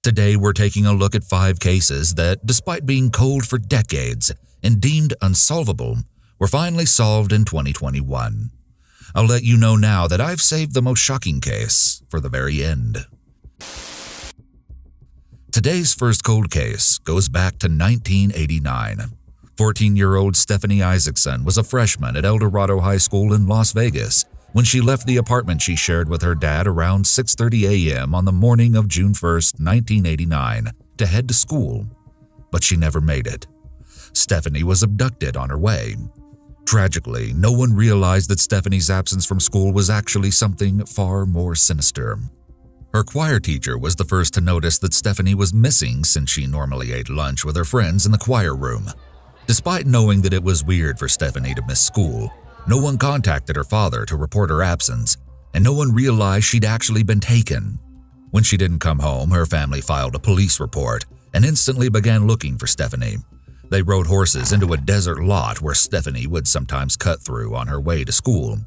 Today we're taking a look at 5 cases that, despite being cold for decades and deemed unsolvable, were finally solved in 2021. I'll let you know now that I've saved the most shocking case for the very end. Today's first cold case goes back to 1989. 14-year-old Stephanie Isaacson was a freshman at El Dorado High School in Las Vegas when she left the apartment she shared with her dad around 6:30 a.m. on the morning of June 1st, 1989, to head to school. But she never made it. Stephanie was abducted on her way. Tragically, no one realized that Stephanie's absence from school was actually something far more sinister. Her choir teacher was the first to notice that Stephanie was missing since she normally ate lunch with her friends in the choir room. Despite knowing that it was weird for Stephanie to miss school, no one contacted her father to report her absence, and no one realized she'd actually been taken. When she didn't come home, her family filed a police report and instantly began looking for Stephanie. They rode horses into a desert lot where Stephanie would sometimes cut through on her way to school.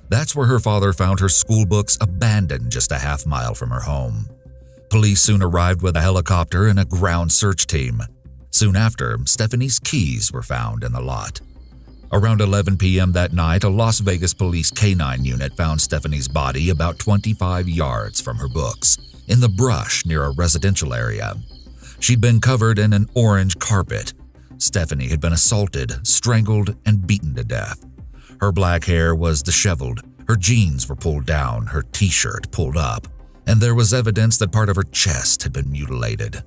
That's where her father found her school books abandoned just a half-mile from her home. Police soon arrived with a helicopter and a ground search team. Soon after, Stephanie's keys were found in the lot. Around 11 p.m. that night, a Las Vegas police K-9 unit found Stephanie's body about 25 yards from her books, in the brush near a residential area. She'd been covered in an orange carpet. Stephanie had been assaulted, strangled, and beaten to death. Her black hair was disheveled, her jeans were pulled down, her t-shirt pulled up, and there was evidence that part of her chest had been mutilated.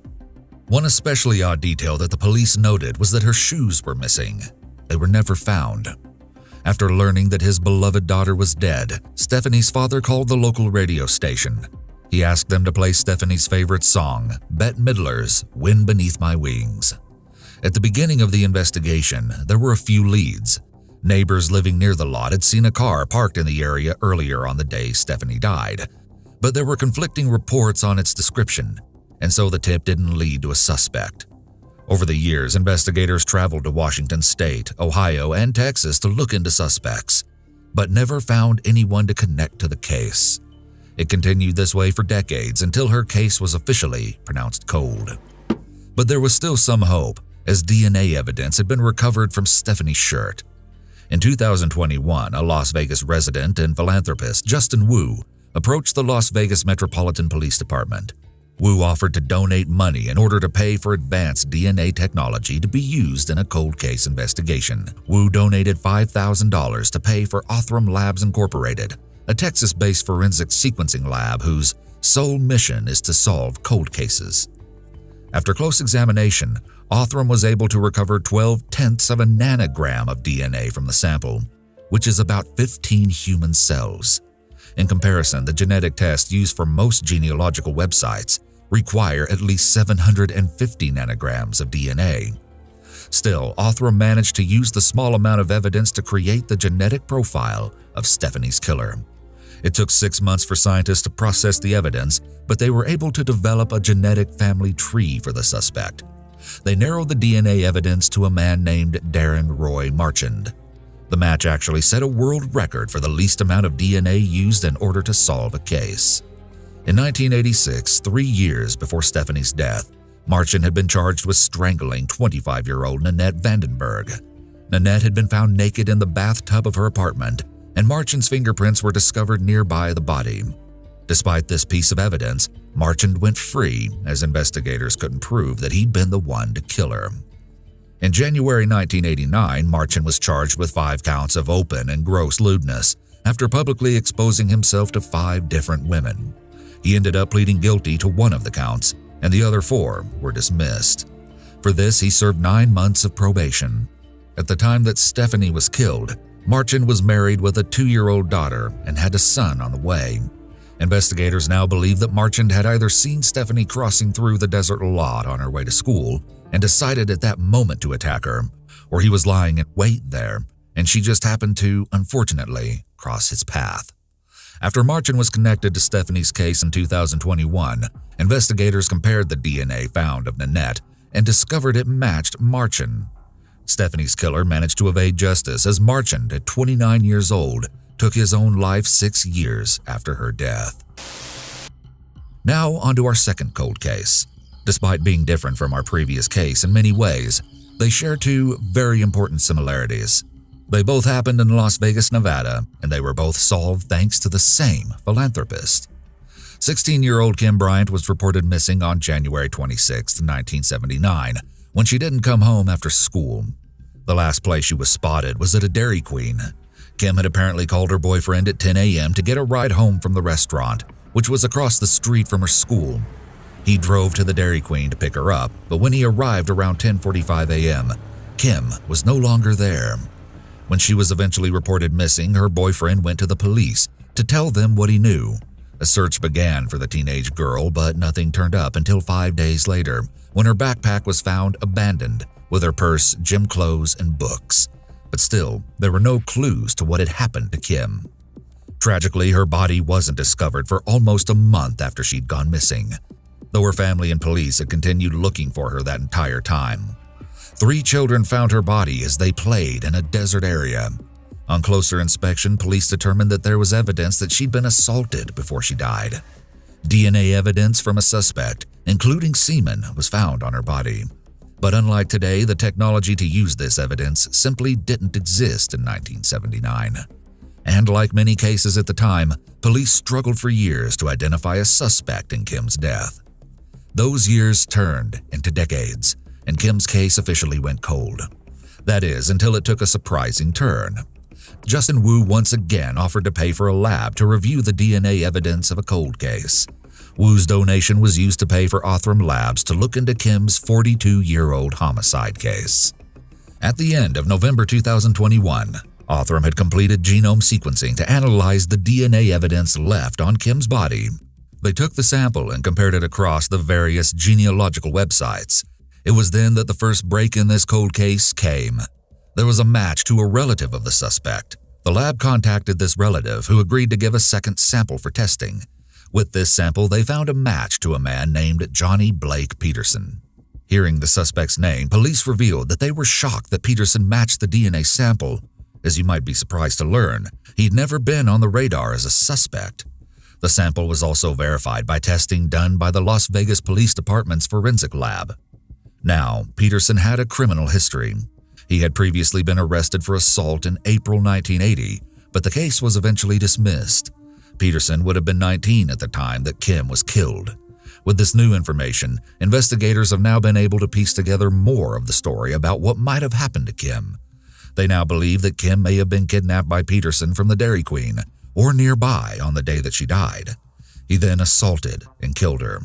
One especially odd detail that the police noted was that her shoes were missing. They were never found. After learning that his beloved daughter was dead, Stephanie's father called the local radio station. He asked them to play Stephanie's favorite song, Bette Midler's "Wind Beneath My Wings." At the beginning of the investigation, there were a few leads. Neighbors living near the lot had seen a car parked in the area earlier on the day Stephanie died, but there were conflicting reports on its description, and so the tip didn't lead to a suspect. Over the years, investigators traveled to Washington State, Ohio, and Texas to look into suspects, but never found anyone to connect to the case. It continued this way for decades until her case was officially pronounced cold. But there was still some hope, as DNA evidence had been recovered from Stephanie's shirt. In 2021, a Las Vegas resident and philanthropist, Justin Wu, approached the Las Vegas Metropolitan Police Department. Wu offered to donate money in order to pay for advanced DNA technology to be used in a cold case investigation. Wu donated $5,000 to pay for Othram Labs Incorporated, a Texas-based forensic sequencing lab whose sole mission is to solve cold cases. After close examination, Othram was able to recover 12/10 of a nanogram of DNA from the sample, which is about 15 human cells. In comparison, the genetic tests used for most genealogical websites require at least 750 nanograms of DNA. Still, Othram managed to use the small amount of evidence to create the genetic profile of Stephanie's killer. It took 6 months for scientists to process the evidence, but they were able to develop a genetic family tree for the suspect. They narrowed the DNA evidence to a man named Darren Roy Marchand. The match actually set a world record for the least amount of DNA used in order to solve a case. In 1986, 3 years before Stephanie's death, Marchand had been charged with strangling 25-year-old Nanette Vandenberg. Nanette had been found naked in the bathtub of her apartment, and Marchand's fingerprints were discovered nearby the body. Despite this piece of evidence, Marchand went free as investigators couldn't prove that he'd been the one to kill her. In January 1989, Marchand was charged with 5 counts of open and gross lewdness after publicly exposing himself to 5 different women. He ended up pleading guilty to 1 of the counts, and the other 4 were dismissed. For this, he served 9 months of probation. At the time that Stephanie was killed, Marchand was married with a 2-year-old daughter and had a son on the way. Investigators now believe that Marchand had either seen Stephanie crossing through the desert lot on her way to school and decided at that moment to attack her, or he was lying in wait there, and she just happened to, unfortunately, cross his path. After Marchand was connected to Stephanie's case in 2021, investigators compared the DNA found of Nanette and discovered it matched Marchand. Stephanie's killer managed to evade justice as Marchand, at 29 years old, took his own life 6 years after her death. Now onto our second cold case. Despite being different from our previous case in many ways, they share two very important similarities. They both happened in Las Vegas, Nevada, and they were both solved thanks to the same philanthropist. 16-year-old Kim Bryant was reported missing on January 26, 1979, when she didn't come home after school. The last place she was spotted was at a Dairy Queen. Kim had apparently called her boyfriend at 10 a.m. to get a ride home from the restaurant, which was across the street from her school. He drove to the Dairy Queen to pick her up, but when he arrived around 10:45 a.m., Kim was no longer there. When she was eventually reported missing, her boyfriend went to the police to tell them what he knew. A search began for the teenage girl, but nothing turned up until 5 days later, when her backpack was found abandoned with her purse, gym clothes, and books. But still, there were no clues to what had happened to Kim. Tragically, her body wasn't discovered for almost a month after she'd gone missing, though her family and police had continued looking for her that entire time. 3 children found her body as they played in a desert area. On closer inspection, police determined that there was evidence that she'd been assaulted before she died. DNA evidence from a suspect, including semen, was found on her body. But unlike today, the technology to use this evidence simply didn't exist in 1979. And like many cases at the time, police struggled for years to identify a suspect in Kim's death. Those years turned into decades, and Kim's case officially went cold. That is, until it took a surprising turn. Justin Wu once again offered to pay for a lab to review the DNA evidence of a cold case. Wu's donation was used to pay for Othram Labs to look into Kim's 42-year-old homicide case. At the end of November 2021, Othram had completed genome sequencing to analyze the DNA evidence left on Kim's body. They took the sample and compared it across the various genealogical websites. It was then that the first break in this cold case came. There was a match to a relative of the suspect. The lab contacted this relative, who agreed to give a second sample for testing. With this sample, they found a match to a man named Johnny Blake Peterson. Hearing the suspect's name, police revealed that they were shocked that Peterson matched the DNA sample. As you might be surprised to learn, he'd never been on the radar as a suspect. The sample was also verified by testing done by the Las Vegas Police Department's forensic lab. Now, Peterson had a criminal history. He had previously been arrested for assault in April 1980, but the case was eventually dismissed. Peterson would have been 19 at the time that Kim was killed. With this new information, investigators have now been able to piece together more of the story about what might have happened to Kim. They now believe that Kim may have been kidnapped by Peterson from the Dairy Queen or nearby on the day that she died. He then assaulted and killed her.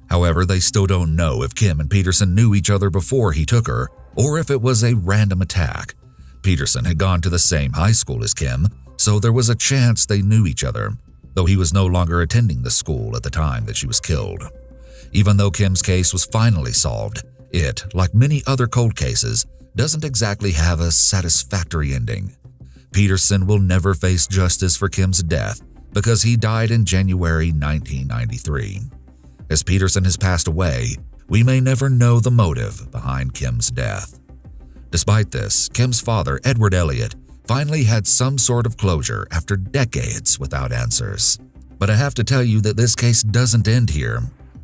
However, they still don't know if Kim and Peterson knew each other before he took her, or if it was a random attack. Peterson had gone to the same high school as Kim, so there was a chance they knew each other, though he was no longer attending the school at the time that she was killed. Even though Kim's case was finally solved, it, like many other cold cases, doesn't exactly have a satisfactory ending. Peterson will never face justice for Kim's death because he died in January 1993. As Peterson has passed away, we may never know the motive behind Kim's death. Despite this, Kim's father, Edward Elliott, finally had some sort of closure after decades without answers. But I have to tell you that this case doesn't end here,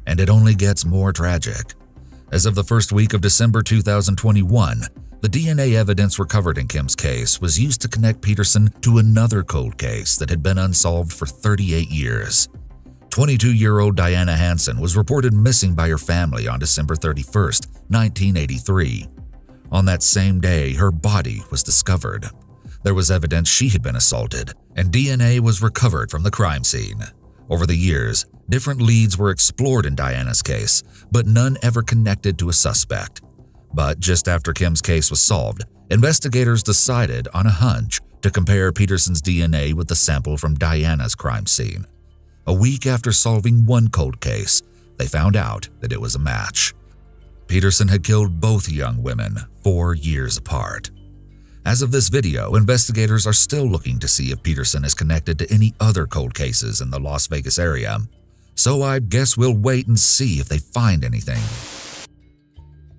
and it only gets more tragic. As of the first week of December 2021, the DNA evidence recovered in Kim's case was used to connect Peterson to another cold case that had been unsolved for 38 years. 22-year-old Diana Hansen was reported missing by her family on December 31, 1983. On that same day, her body was discovered. There was evidence she had been assaulted, and DNA was recovered from the crime scene. Over the years, different leads were explored in Diana's case, but none ever connected to a suspect. But just after Kim's case was solved, investigators decided on a hunch to compare Peterson's DNA with the sample from Diana's crime scene. A week after solving one cold case, they found out that it was a match. Peterson had killed both young women 4 years apart. As of this video, investigators are still looking to see if Peterson is connected to any other cold cases in the Las Vegas area, so I guess we'll wait and see if they find anything.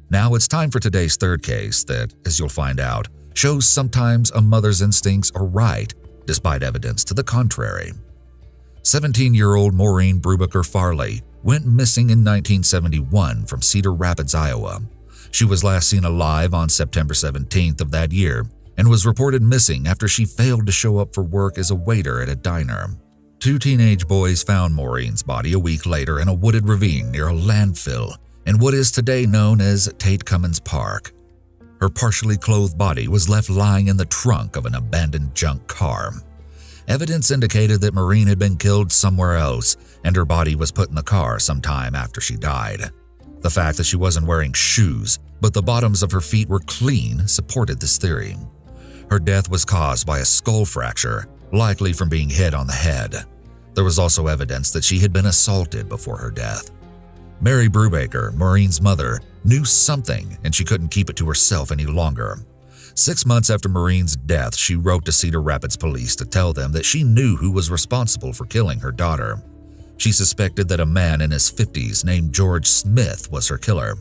Now it's time for today's third case that, as you'll find out, shows sometimes a mother's instincts are right despite evidence to the contrary. 17-year-old Maureen Brubaker Farley went missing in 1971 from Cedar Rapids, Iowa. She was last seen alive on September 17th of that year and was reported missing after she failed to show up for work as a waiter at a diner. 2 teenage boys found Maureen's body a week later in a wooded ravine near a landfill in what is today known as Tate Cummins Park. Her partially clothed body was left lying in the trunk of an abandoned junk car. Evidence indicated that Maureen had been killed somewhere else, and her body was put in the car sometime after she died. The fact that she wasn't wearing shoes, but the bottoms of her feet were clean, supported this theory. Her death was caused by a skull fracture, likely from being hit on the head. There was also evidence that she had been assaulted before her death. Mary Brubaker, Maureen's mother, knew something and she couldn't keep it to herself any longer. 6 months after Maureen's death, she wrote to Cedar Rapids police to tell them that she knew who was responsible for killing her daughter. She suspected that a man in his 50s named George Smith was her killer.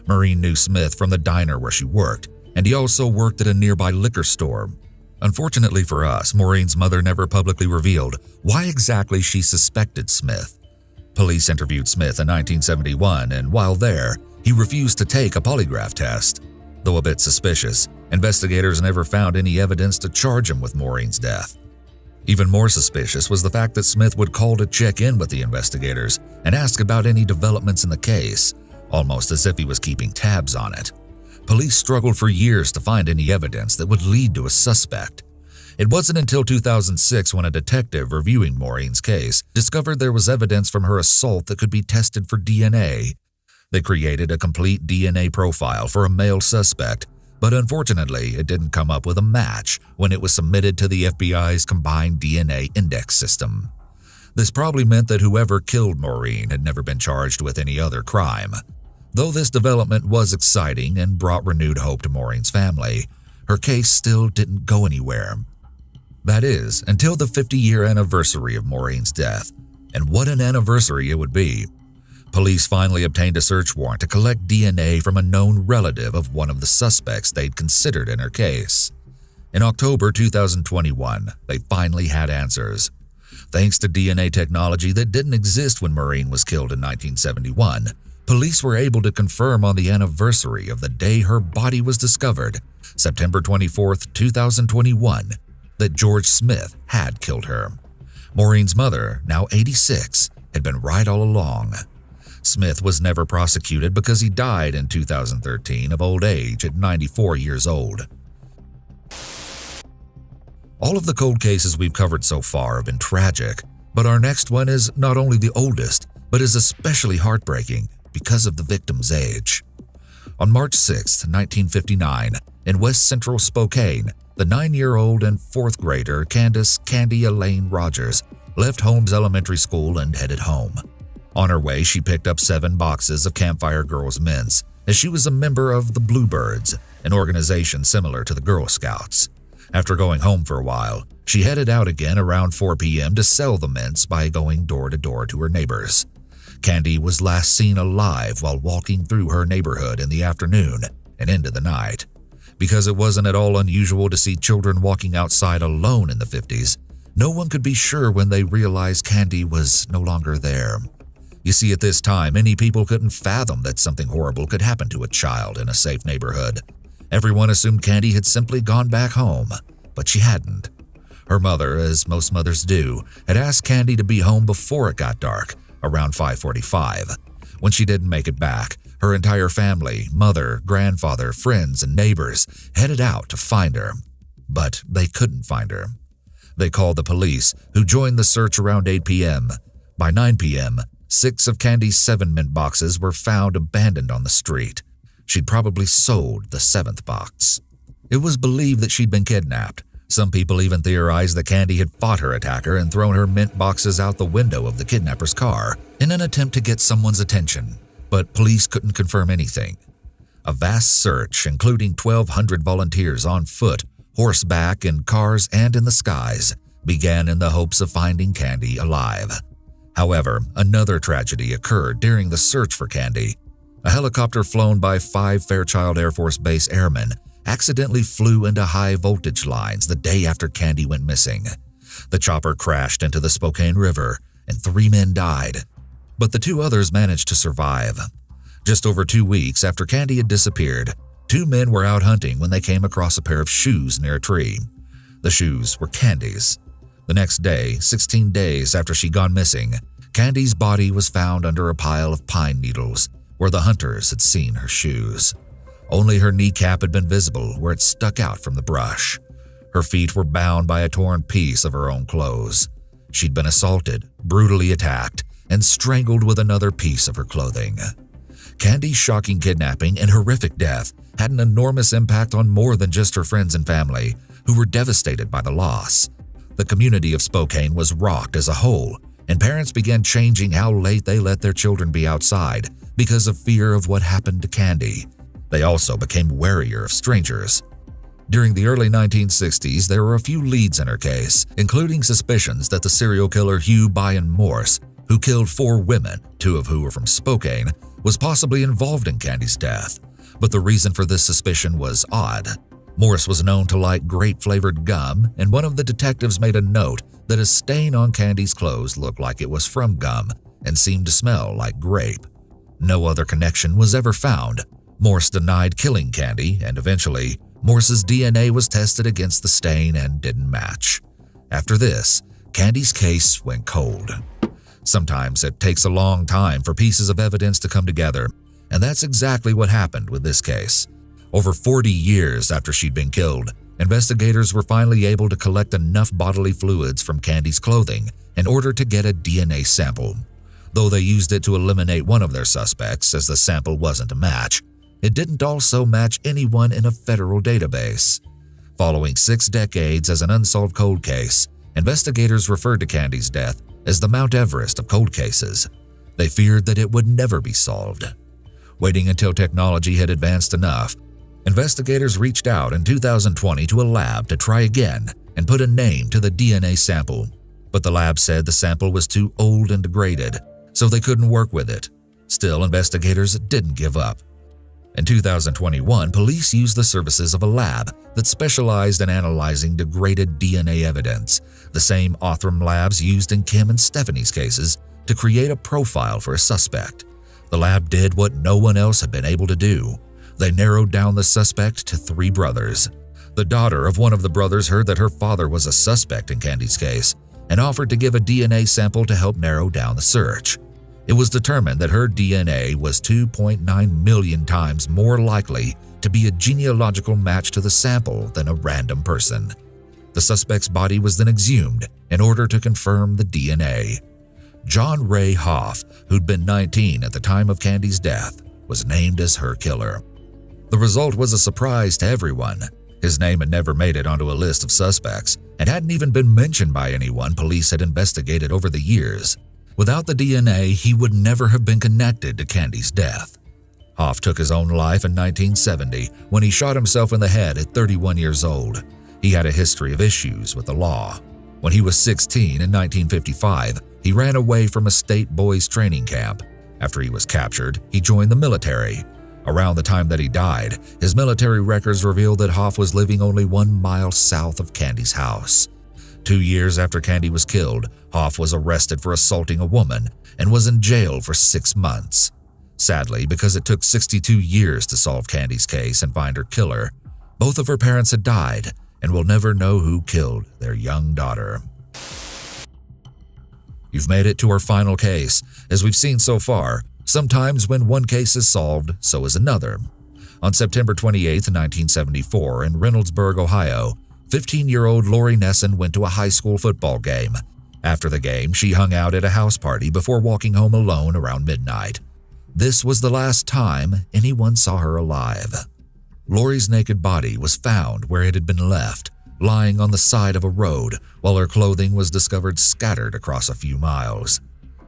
Maureen knew Smith from the diner where she worked, and he also worked at a nearby liquor store. Unfortunately for us, Maureen's mother never publicly revealed why exactly she suspected Smith. Police interviewed Smith in 1971, and while there, he refused to take a polygraph test. Though a bit suspicious, investigators never found any evidence to charge him with Maureen's death. Even more suspicious was the fact that Smith would call to check in with the investigators and ask about any developments in the case, almost as if he was keeping tabs on it. Police struggled for years to find any evidence that would lead to a suspect. It wasn't until 2006 when a detective reviewing Maureen's case discovered there was evidence from her assault that could be tested for DNA. They created a complete DNA profile for a male suspect, but unfortunately it didn't come up with a match when it was submitted to the FBI's combined DNA index system. This probably meant that whoever killed Maureen had never been charged with any other crime. Though this development was exciting and brought renewed hope to Maureen's family, her case still didn't go anywhere. That is, until the 50-year anniversary of Maureen's death. And what an anniversary it would be. Police finally obtained a search warrant to collect DNA from a known relative of one of the suspects they'd considered in her case. In October 2021, they finally had answers. Thanks to DNA technology that didn't exist when Maureen was killed in 1971, police were able to confirm on the anniversary of the day her body was discovered, September 24, 2021, that George Smith had killed her. Maureen's mother, now 86, had been right all along. Smith was never prosecuted because he died in 2013 of old age at 94 years old. All of the cold cases we've covered so far have been tragic, but our next one is not only the oldest, but is especially heartbreaking because of the victim's age. On March 6, 1959, in West Central Spokane, the 9-year-old and 4th grader Candace Candy Elaine Rogers left Holmes Elementary School and headed home. On her way, she picked up 7 boxes of Campfire Girls mints, as she was a member of the Bluebirds, an organization similar to the Girl Scouts. After going home for a while, she headed out again around 4 p.m. to sell the mints by going door to door to her neighbors. Candy was last seen alive while walking through her neighborhood in the afternoon and into the night. Because it wasn't at all unusual to see children walking outside alone in the 50s, no one could be sure when they realized Candy was no longer there. You see, at this time, many people couldn't fathom that something horrible could happen to a child in a safe neighborhood. Everyone assumed Candy had simply gone back home, but she hadn't. Her mother, as most mothers do, had asked Candy to be home before it got dark, around 5:45. When she didn't make it back, her entire family, mother, grandfather, friends, and neighbors headed out to find her. But they couldn't find her. They called the police, who joined the search around 8 p.m. By 9 p.m., 6 of Candy's 7 mint boxes were found abandoned on the street. She'd probably sold the 7th box. It was believed that she'd been kidnapped. Some people even theorized that Candy had fought her attacker and thrown her mint boxes out the window of the kidnapper's car in an attempt to get someone's attention, but police couldn't confirm anything. A vast search, including 1,200 volunteers on foot, horseback, in cars, and in the skies, began in the hopes of finding Candy alive. However, another tragedy occurred during the search for Candy. A helicopter flown by 5 Fairchild Air Force Base airmen accidentally flew into high-voltage lines the day after Candy went missing. The chopper crashed into the Spokane River, and 3 men died. but the two others managed to survive. Just over 2 weeks after Candy had disappeared, 2 men were out hunting when they came across a pair of shoes near a tree. The shoes were Candy's. The next day, 16 days after she'd gone missing, Candy's body was found under a pile of pine needles where the hunters had seen her shoes. Only her kneecap had been visible where it stuck out from the brush. Her feet were bound by a torn piece of her own clothes. She'd been assaulted, brutally attacked, and strangled with another piece of her clothing. Candy's shocking kidnapping and horrific death had an enormous impact on more than just her friends and family, who were devastated by the loss. The community of Spokane was rocked as a whole, and parents began changing how late they let their children be outside because of fear of what happened to Candy. They also became warier of strangers. During the early 1960s, there were a few leads in her case, including suspicions that the serial killer Hugh Byron Morse, who killed 4 women, 2 of who were from Spokane, was possibly involved in Candy's death. But the reason for this suspicion was odd. Morse was known to like grape-flavored gum, and one of the detectives made a note that a stain on Candy's clothes looked like it was from gum and seemed to smell like grape. No other connection was ever found. Morse denied killing Candy, and eventually, Morse's DNA was tested against the stain and didn't match. After this, Candy's case went cold. Sometimes it takes a long time for pieces of evidence to come together, and that's exactly what happened with this case. Over 40 years after she'd been killed, investigators were finally able to collect enough bodily fluids from Candy's clothing in order to get a DNA sample. Though they used it to eliminate one of their suspects, as the sample wasn't a match, it didn't also match anyone in a federal database. Following 6 decades as an unsolved cold case, investigators referred to Candy's death as the Mount Everest of cold cases. They feared that it would never be solved. Waiting until technology had advanced enough, investigators reached out in 2020 to a lab to try again and put a name to the DNA sample. But the lab said the sample was too old and degraded, so they couldn't work with it. Still, investigators didn't give up. In 2021, police used the services of a lab that specialized in analyzing degraded DNA evidence, the same Othram labs used in Kim and Stephanie's cases, to create a profile for a suspect. The lab did what no one else had been able to do. They narrowed down the suspect to 3 brothers. The daughter of one of the brothers heard that her father was a suspect in Candy's case and offered to give a DNA sample to help narrow down the search. It was determined that her DNA was 2.9 million times more likely to be a genealogical match to the sample than a random person. The suspect's body was then exhumed in order to confirm the DNA. John Ray Hoff, who'd been 19 at the time of Candy's death, was named as her killer. The result was a surprise to everyone. His name had never made it onto a list of suspects and hadn't even been mentioned by anyone police had investigated over the years. Without the DNA, he would never have been connected to Candy's death. Hoff took his own life in 1970 when he shot himself in the head at 31 years old. He had a history of issues with the law. When he was 16 in 1955, he ran away from a state boys training camp. After he was captured, he joined the military. Around the time that he died, his military records revealed that Hoff was living only 1 mile south of Candy's house. 2 years after Candy was killed, Hoff was arrested for assaulting a woman and was in jail for 6 months. Sadly, because it took 62 years to solve Candy's case and find her killer, both of her parents had died and will never know who killed their young daughter. You've made it to our final case. As we've seen so far, sometimes when one case is solved, so is another. On September 28, 1974, in Reynoldsburg, Ohio, 15-year-old Lori Nesson went to a high school football game. After the game, she hung out at a house party before walking home alone around midnight. This was the last time anyone saw her alive. Lori's naked body was found where it had been left, lying on the side of a road, while her clothing was discovered scattered across a few miles.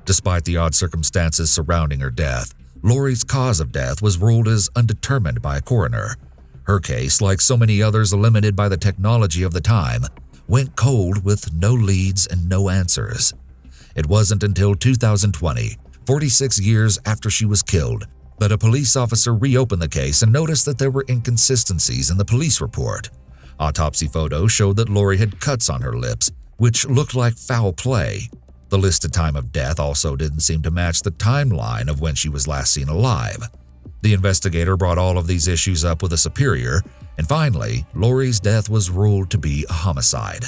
Despite the odd circumstances surrounding her death, Lori's cause of death was ruled as undetermined by a coroner. Her case, like so many others limited by the technology of the time, went cold with no leads and no answers. It wasn't until 2020, 46 years after she was killed, that a police officer reopened the case and noticed that there were inconsistencies in the police report. Autopsy photos showed that Lori had cuts on her lips, which looked like foul play. The listed time of death also didn't seem to match the timeline of when she was last seen alive. The investigator brought all of these issues up with a superior, and finally, Lori's death was ruled to be a homicide.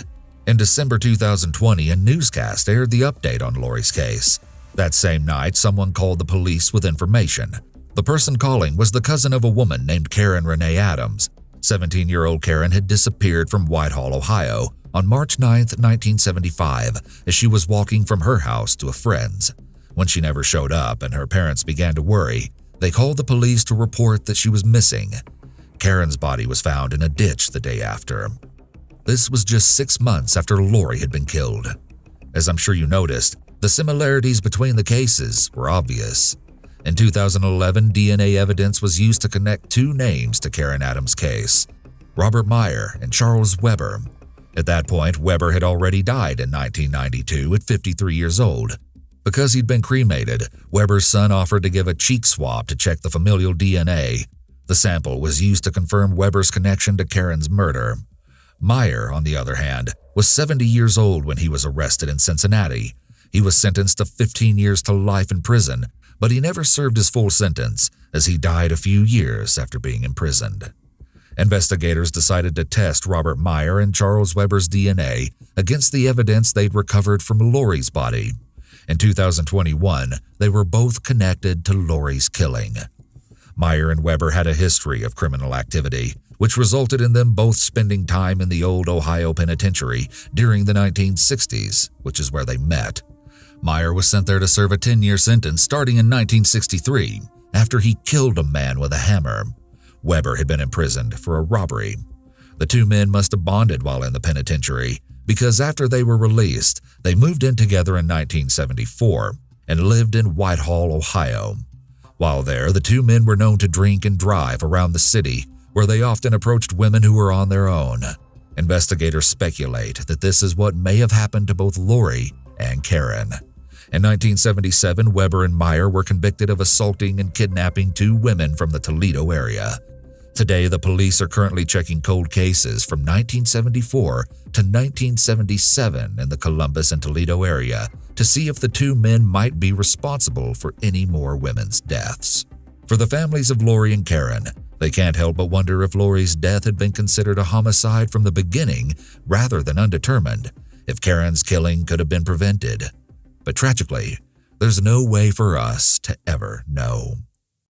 In December 2020, a newscast aired the update on Lori's case. That same night, someone called the police with information. The person calling was the cousin of a woman named Karen Renee Adams. 17-year-old Karen had disappeared from Whitehall, Ohio, on March 9, 1975, as she was walking from her house to a friend's. When she never showed up and her parents began to worry, they called the police to report that she was missing. Karen's body was found in a ditch the day after. This was just 6 months after Lori had been killed. As I'm sure you noticed, the similarities between the cases were obvious. In 2011, DNA evidence was used to connect two names to Karen Adams' case: Robert Meyer and Charles Weber. At that point, Weber had already died in 1992 at 53 years old. Because he'd been cremated, Weber's son offered to give a cheek swab to check the familial DNA. The sample was used to confirm Weber's connection to Karen's murder. Meyer, on the other hand, was 70 years old when he was arrested in Cincinnati. He was sentenced to 15 years to life in prison, but he never served his full sentence, as he died a few years after being imprisoned. Investigators decided to test Robert Meyer and Charles Weber's DNA against the evidence they'd recovered from Lori's body. In 2021, they were both connected to Lori's killing. Meyer and Weber had a history of criminal activity, which resulted in them both spending time in the old Ohio penitentiary during the 1960s, which is where they met. Meyer was sent there to serve a 10-year sentence starting in 1963 after he killed a man with a hammer. Weber had been imprisoned for a robbery. The two men must have bonded while in the penitentiary because after they were released, they moved in together in 1974 and lived in Whitehall, Ohio. While there, the two men were known to drink and drive around the city, where they often approached women who were on their own. Investigators speculate that this is what may have happened to both Lori and Karen. In 1977, Weber and Meyer were convicted of assaulting and kidnapping two women from the Toledo area. Today, the police are currently checking cold cases from 1974 to 1977 in the Columbus and Toledo area to see if the two men might be responsible for any more women's deaths. For the families of Lori and Karen, they can't help but wonder if Lori's death had been considered a homicide from the beginning rather than undetermined, if Karen's killing could have been prevented. But tragically, there's no way for us to ever know.